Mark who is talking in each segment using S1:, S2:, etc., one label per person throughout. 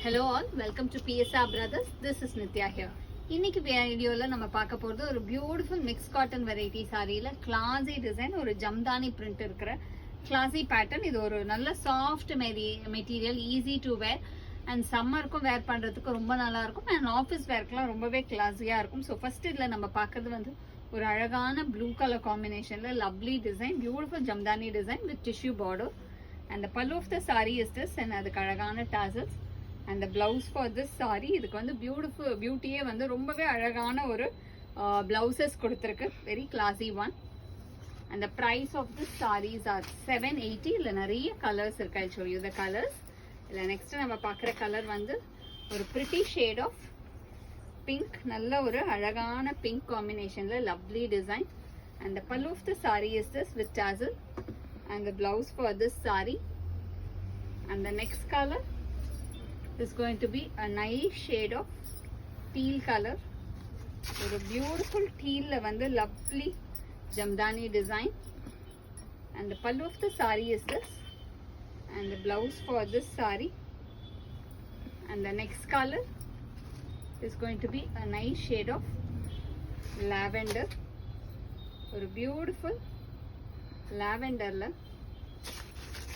S1: Hello all, welcome to PSR Brothers. This is Nitya here. இன்னைக்கு வீடியோல நம்ம பார்க்க போறது ஒரு பியூட்டிஃபுல் மிக்ஸ் காட்டன் வெரைட்டி சாரியில கிளாஸி டிசைன், ஒரு ஜம்தானி பிரிண்ட் இருக்கிற கிளாஸி பேட்டர்ன். இது ஒரு நல்ல soft material, easy to wear and சம்மருக்கும் வேர் பண்றதுக்கு ரொம்ப நல்லா இருக்கும் அண்ட் ஆஃபீஸ் வேர்க்கெல்லாம் ரொம்பவே கிளாஸியா இருக்கும். ஸோ ஃபர்ஸ்ட் இதுல நம்ம பார்க்கறது வந்து ஒரு அழகான ப்ளூ கலர் காம்பினேஷன்ல lovely design, beautiful Jamdani design with tissue border. And the pallu of the saree is this, and அதுக்கு அழகான tassels. And the blouse for this saree, இதுக்கு வந்து பியூட்டியே வந்து ரொம்பவே அழகான ஒரு blouses கொடுத்திருக்கு, very classy one. And the price of this sarees are 780. இல்ல நிறைய கலர்ஸ் இருக்கு. I'll show you the colors. இல்ல நெக்ஸ்ட் நம்ம பார்க்குற கலர் வந்து ஒரு pretty shade of pink, நல்ல ஒரு அழகான pink combinationல lovely design. And the pallu of the saree is this with tassel. And the blouse for this saree. And the next color is going to be a nice shade of teal color. ஒரு beautiful teal la vandu lovely jamdani design. And the pallu of the saree is this, and the blouse for this saree. And the next color is going to be a nice shade of lavender. ஒரு beautiful lavender la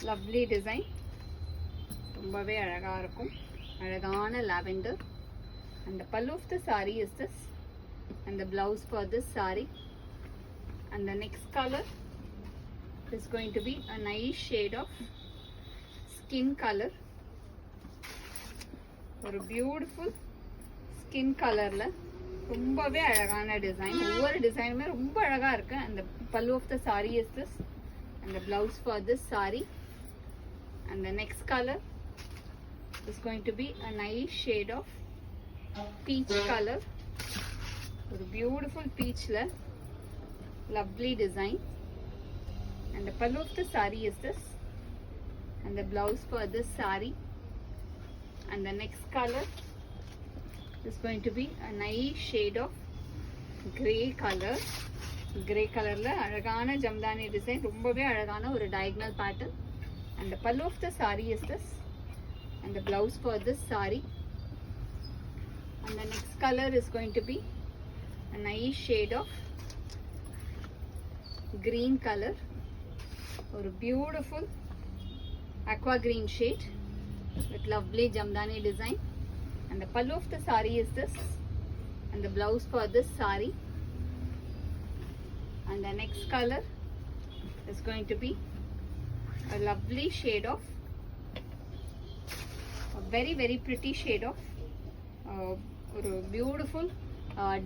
S1: lovely design, ரொம்பவே அழகா இருக்கும், அழகான lavender. And the pallu of the saree is this, and the blouse for this saree. And the next color is going to be a nice shade of skin color, ஒரு beautiful skin colorல ரொம்பவே அழகான design. ஒவ்வொரு டிசைனுமே ரொம்ப அழகா இருக்கு. And the pallu of the saree is this, and the blouse for this saree. And the next color is going to be a nice shade of peach color, ஒரு beautiful peachல lovely design. And the pallu of the saree is this, and the blouse for this saree. And the next color is going to be a nice shade of grey color. grey colorல அழகான Jamdani design, ரொம்பவே அழகான ஒரு diagonal pattern. And the pallu of the saree is this, and the blouse for this saree. And the next color is going to be a nice shade of green color, or a beautiful aqua green shade with lovely jamdani design. And the pallu of the saree is this, and the blouse for this saree. And the next color is going to be a lovely shade of a very pretty shade of ஒரு beautiful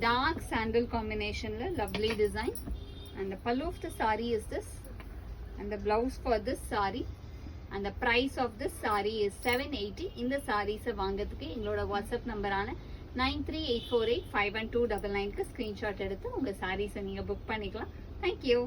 S1: dark sandal combination la lovely design. And the pallu of the saree is this, and the blouse for this saree. And the price of this saree is 780. இந்த sarees வாங்கிறதுக்கு எங்களோட WhatsApp நம்பரான 9384851299 க்கு screenshot எடுத்து உங்க sarees நீங்க book பண்ணிக்கலாம். Thank you.